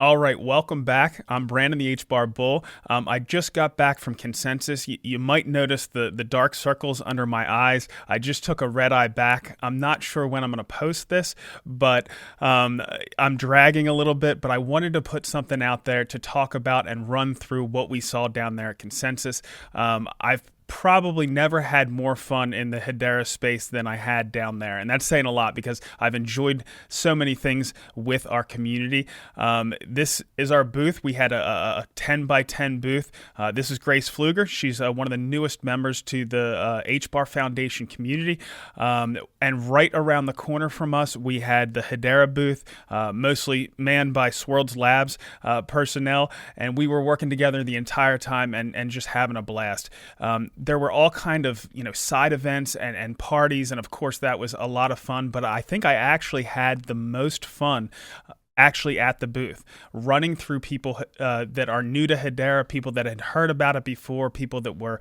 All right, welcome back. I'm Brandon, the HBAR Bull. I just got back from Consensus. You might notice the dark circles under my eyes. I just took a red eye back. I'm not sure when I'm going to post this, but I'm dragging a little bit. But I wanted to put something out there to talk about and run through what we saw down there at Consensus. I've probably never had more fun in the Hedera space than I had down there. And that's saying a lot because I've enjoyed so many things with our community. This is our booth. We had a 10 by 10 booth. This is Grace Fluger. She's one of the newest members to the HBAR Foundation community. And right around the corner from us, we had the Hedera booth, mostly manned by Swirlds Labs personnel. And we were working together the entire time and just having a blast. There were all kind of side events and parties, and of course that was a lot of fun. But I think I actually had the most fun actually at the booth, running through people that are new to Hedera, people that had heard about it before, people that were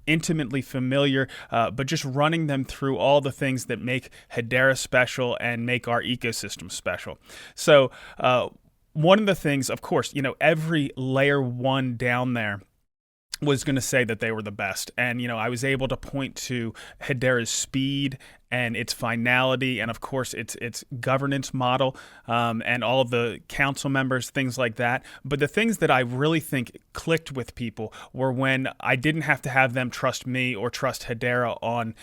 intimately familiar, but just running them through all the things that make Hedera special and make our ecosystem special. So one of the things, of course, every layer one down there was going to say that they were the best. And, I was able to point to Hedera's speed and its finality, and of course its governance model, and all of the council members, things like that. But the things that I really think clicked with people were when I didn't have to have them trust me or trust Hedera on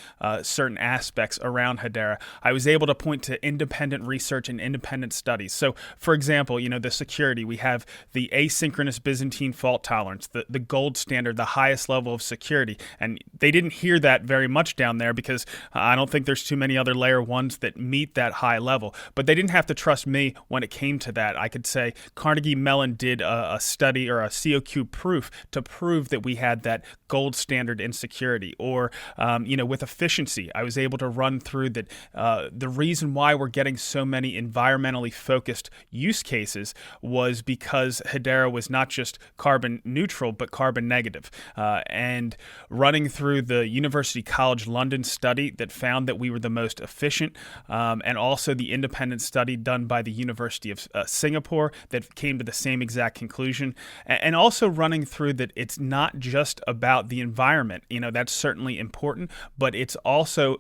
certain aspects around Hedera. I was able to point to independent research and independent studies. So, for example, the security, we have the asynchronous Byzantine fault tolerance, the gold standard, the highest level of security. And they didn't hear that very much down there because I don't think there's too many other layer ones that meet that high level. But they didn't have to trust me when it came to that. I could say Carnegie Mellon did a study or a COQ proof to prove that we had that gold standard in security. Or, with efficiency, I was able to run through that the reason why we're getting so many environmentally focused use cases was because Hedera was not just carbon neutral, but carbon negative. And running through the University College London study that found that we were the most efficient, and also the independent study done by the University of Singapore that came to the same exact conclusion, and also running through that it's not just about the environment. That's certainly important, but it also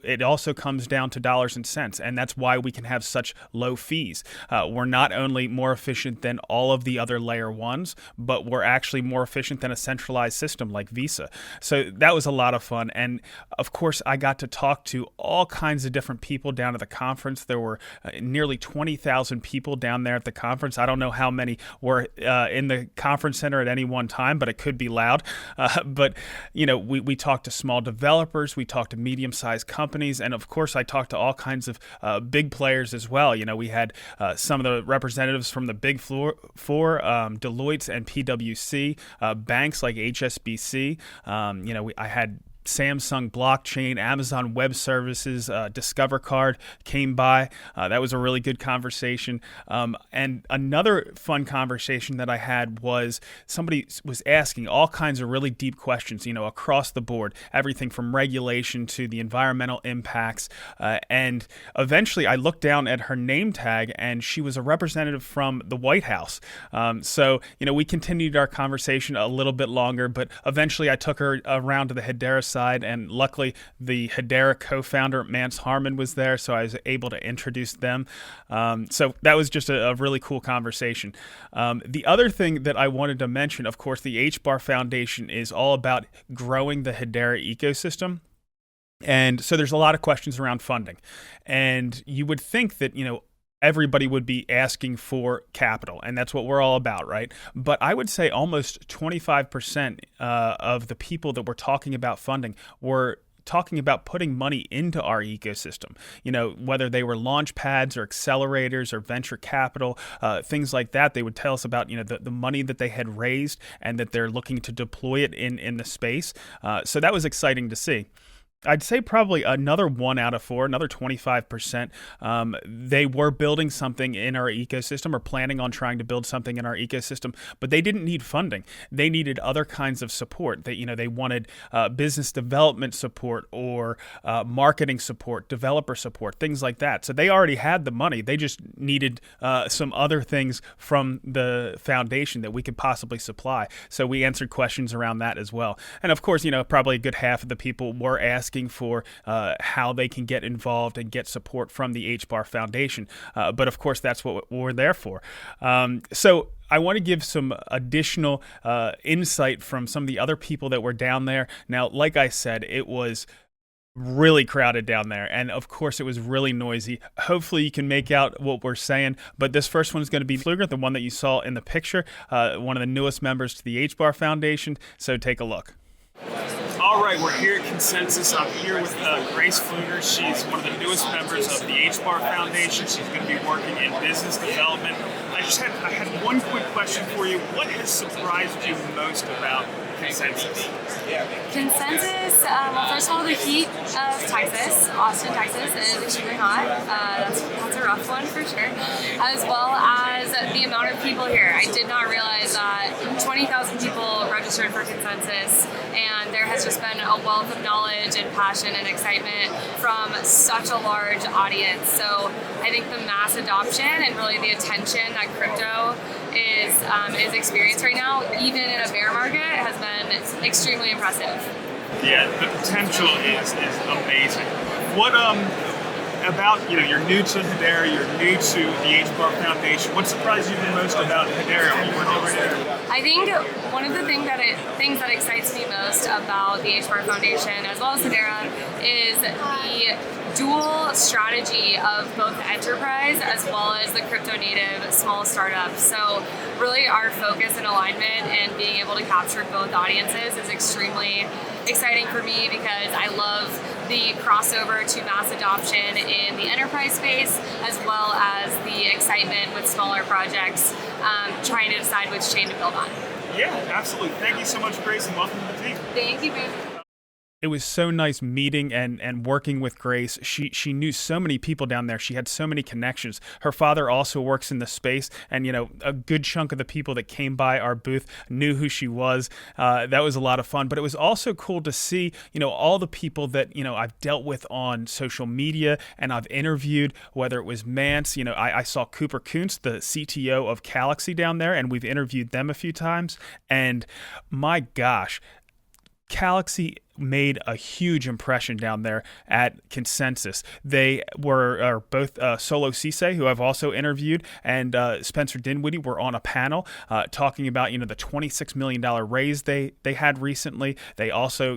comes down to dollars and cents, and that's why we can have such low fees. We're not only more efficient than all of the other layer ones, but we're actually more efficient than a centralized system like Visa. So that was a lot of fun, and of course I got to talk to all kinds of different people down at the conference. There were nearly 20,000 people down there at the conference. I don't know how many were in the conference center at any one time, but it could be loud. But we talked to small developers, we talked to medium-sized companies, and of course I talked to all kinds of big players as well. We had some of the representatives from the Big Four, Deloitte and PwC, banks like HSBC. I had Samsung Blockchain, Amazon Web Services, Discover Card came by. That was a really good conversation. And another fun conversation that I had was somebody was asking all kinds of really deep questions, across the board, everything from regulation to the environmental impacts. And eventually I looked down at her name tag and she was a representative from the White House. So, we continued our conversation a little bit longer, but eventually I took her around to the Hedera side, and luckily the Hedera co-founder Mance Harmon was there, so I was able to introduce them. So that was just a really cool conversation. The other thing that I wanted to mention, of course, the HBAR Foundation is all about growing the Hedera ecosystem. And so there's a lot of questions around funding. And you would think that, everybody would be asking for capital, and that's what we're all about, right? But I would say almost 25% of the people that were talking about funding were talking about putting money into our ecosystem, whether they were launch pads or accelerators or venture capital, things like that. They would tell us about, the money that they had raised and that they're looking to deploy it in the space. So that was exciting to see. I'd say probably another 1 out of 4, another 25%. They were building something in our ecosystem or planning on trying to build something in our ecosystem, but they didn't need funding. They needed other kinds of support. They wanted business development support or marketing support, developer support, things like that. So they already had the money. They just needed some other things from the foundation that we could possibly supply. So we answered questions around that as well. And of course, probably a good half of the people were asking for how they can get involved and get support from the HBAR Foundation. But of course, that's what we're there for. So I want to give some additional insight from some of the other people that were down there. Now, like I said, it was really crowded down there, and of course it was really noisy. Hopefully you can make out what we're saying, but this first one is going to be Fluger, the one that you saw in the picture, one of the newest members to the HBAR Foundation. So take a look. All right, we're here at Consensus. I'm here with Grace Fluger. She's one of the newest members of the HBAR Foundation. She's going to be working in business development. I had one quick question for you. What has surprised you most about Consensus? Consensus, well, first of all, the heat of Texas, Austin, Texas, is extremely hot. That's a rough one for sure. As well as the amount of people here. I did not realize that 20,000 people registered for Consensus, and there has just been a wealth of knowledge and passion and excitement from such a large audience. So I think the mass adoption and really the attention that crypto is experienced right now, even in a bear market, has been extremely impressive. Yeah, the potential is amazing. What about, you're new to Hedera, you're new to the HBAR Foundation. What surprised you the most about Hedera when you were over there? I think one of the things that excites me most about the HBAR Foundation, as well as Hedera, is the dual strategy of both enterprise as well as the crypto native small startups. So really our focus and alignment and being able to capture both audiences is extremely exciting for me, because I love the crossover to mass adoption in the enterprise space, as well as the excitement with smaller projects, trying to decide which chain to build on. Yeah, absolutely. Thank you so much, Grace, and welcome to the team. Thank you, Brady. It was so nice meeting and working with Grace. She knew so many people down there. She had so many connections. Her father also works in the space, and a good chunk of the people that came by our booth knew who she was. That was a lot of fun. But it was also cool to see all the people that I've dealt with on social media and I've interviewed, whether it was Mance. I saw Cooper Kuntz, the CTO of Galaxy, down there, and we've interviewed them a few times. And my gosh, Galaxy made a huge impression down there at Consensus. They were both Solo Cisse, who I've also interviewed, and Spencer Dinwiddie were on a panel talking about the $26 million raise they had recently. They also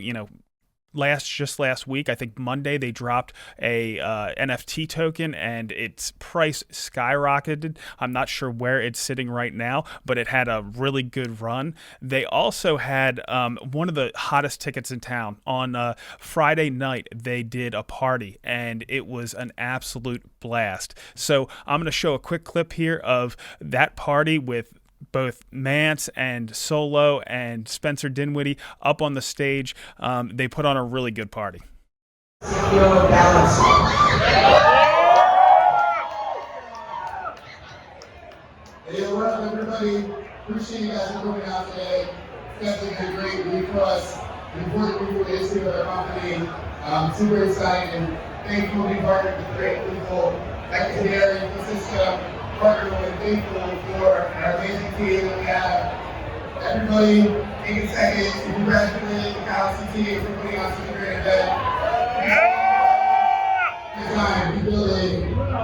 just last week, I think Monday, they dropped a NFT token and its price skyrocketed. I'm not sure where it's sitting right now, but it had a really good run. They also had one of the hottest tickets in town. On Friday night, they did a party, and it was an absolute blast. So I'm going to show a quick clip here of that party with both Mance and Solo and Spencer Dinwiddie up on the stage. They put on a really good party. Hey, what up, everybody? Appreciate you guys for coming out today. Definitely been a great week for us. An important week for the history of our company. Super excited and thankful to be partnered with great people like Hedera and Francisco. Partner with thankful for our amazing team that we have. Everybody, take a second to congratulate the Galaxy team for putting on such a great event. It's a time rebuilding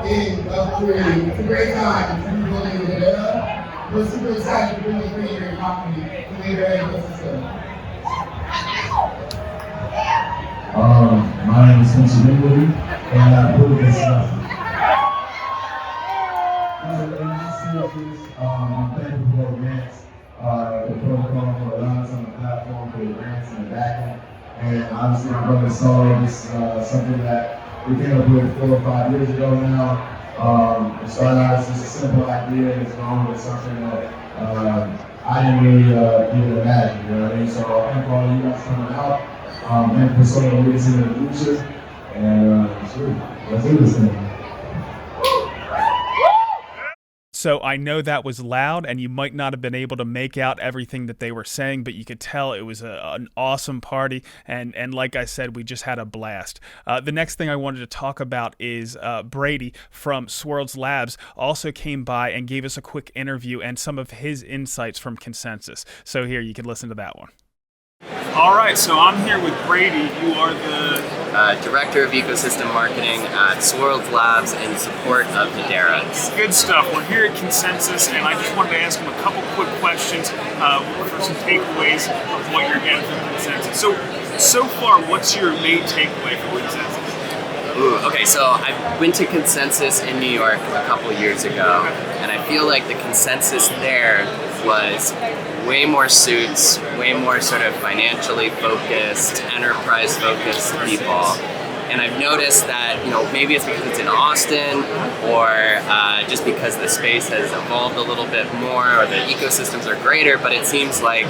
in Brady. It's a great time to be rebuilding in Hedera. We're super excited to really bring your company to the Hedera ecosystem. My name is Spencer Dinwiddie, and I put this up. I'm thankful for grants, the protocol for allowing us on the platform for the grants and the backing. And obviously my brother Solo, this is something that we came up with 4 or 5 years ago now. It started out as just a simple idea, and it's grown into something that I didn't really even imagine, you know what I mean? So I thank all of you guys coming out. and persona leaders in the future. And let's do this thing. So I know that was loud, and you might not have been able to make out everything that they were saying, but you could tell it was an awesome party, and like I said, we just had a blast. The next thing I wanted to talk about is Brady from Swirls Labs also came by and gave us a quick interview and some of his insights from Consensus. So here, you can listen to that one. All right, so I'm here with Brady. You are the Director of Ecosystem Marketing at Swirls Labs in support of Hedera. Good stuff. We're here at Consensus, and I just wanted to ask him a couple quick questions for some takeaways of what you're getting from Consensus. So far, what's your main takeaway from Consensus? Okay, so I went to Consensus in New York a couple years ago, and I feel like the consensus there was way more suits, way more sort of financially focused, enterprise focused people. And I've noticed that, maybe it's because it's in Austin or just because the space has evolved a little bit more or the ecosystems are greater, but it seems like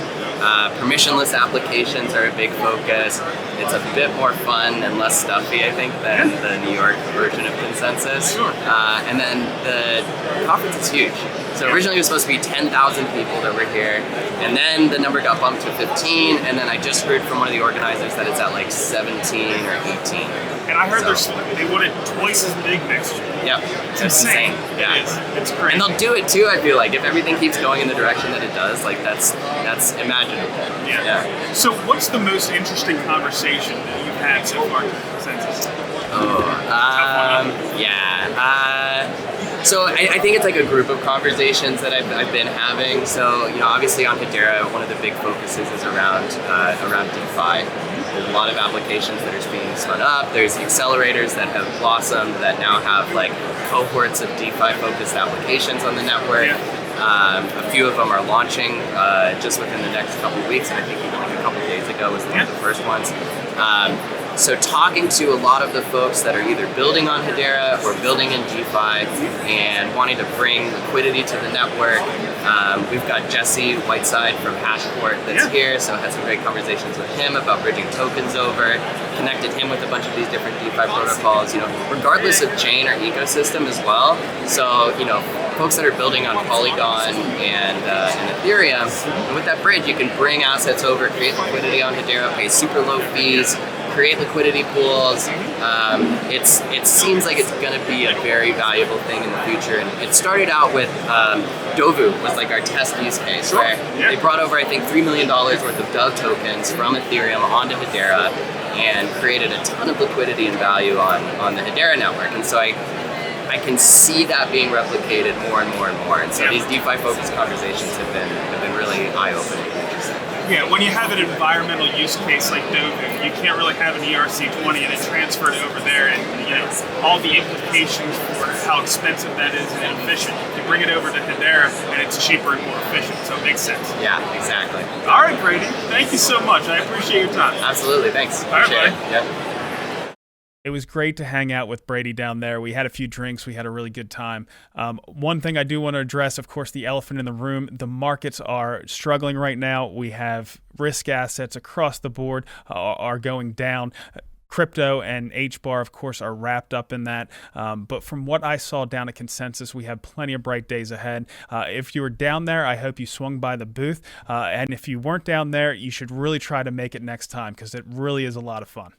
permissionless applications are a big focus. It's a bit more fun and less stuffy, I think, than the New York version of Consensus. And then the conference is huge. So originally it was supposed to be 10,000 people that were here, and then the number got bumped to 15, and then I just heard from one of the organizers that it's at like 17 or 18. And I heard they want it twice as big next year. Yep, it's insane. Yeah, it is. It's crazy. And they'll do it too. I feel like if everything keeps going in the direction that it does, like that's imaginable. Yeah. So, what's the most interesting conversation that you've had so far at Consensus? So I think it's like a group of conversations that I've been having. So obviously on Hedera, one of the big focuses is around DeFi. There's a lot of applications that are being spun up. There's accelerators that have blossomed that now have like cohorts of DeFi-focused applications on the network. A few of them are launching just within the next couple of weeks, and I think even like a couple of days ago was one of the first ones. So talking to a lot of the folks that are either building on Hedera or building in DeFi and wanting to bring liquidity to the network. We've got Jesse Whiteside from Hashport that's here, so I had some great conversations with him about bridging tokens over, connected him with a bunch of these different DeFi protocols, regardless of chain or ecosystem as well. So, folks that are building on Polygon and Ethereum, and with that bridge, you can bring assets over, create liquidity on Hedera, pay super low fees, create liquidity pools. It seems like it's going to be a very valuable thing in the future. And it started out with Dovu was like our test use case, where they brought over, I think, $3 million worth of Dove tokens from Ethereum onto Hedera and created a ton of liquidity and value on the Hedera network. And so I can see that being replicated more and more and more. And so these DeFi-focused conversations have been really eye-opening and interesting. Yeah, when you have an environmental use case like Dovu, you can't really have an ERC20 and it transferred over there, and all the implications for how expensive that is and inefficient. You bring it over to Hedera and it's cheaper and more efficient, so it makes sense. Yeah, exactly. All right, Brady, thank you so much. I appreciate your time. Absolutely, thanks. All right, buddy. Yep. It was great to hang out with Brady down there. We had a few drinks. We had a really good time. One thing I do want to address, of course, the elephant in the room. The markets are struggling right now. We have risk assets across the board are going down. Crypto and HBAR, of course, are wrapped up in that. But from what I saw down at Consensus, we have plenty of bright days ahead. If you were down there, I hope you swung by the booth. And if you weren't down there, you should really try to make it next time because it really is a lot of fun.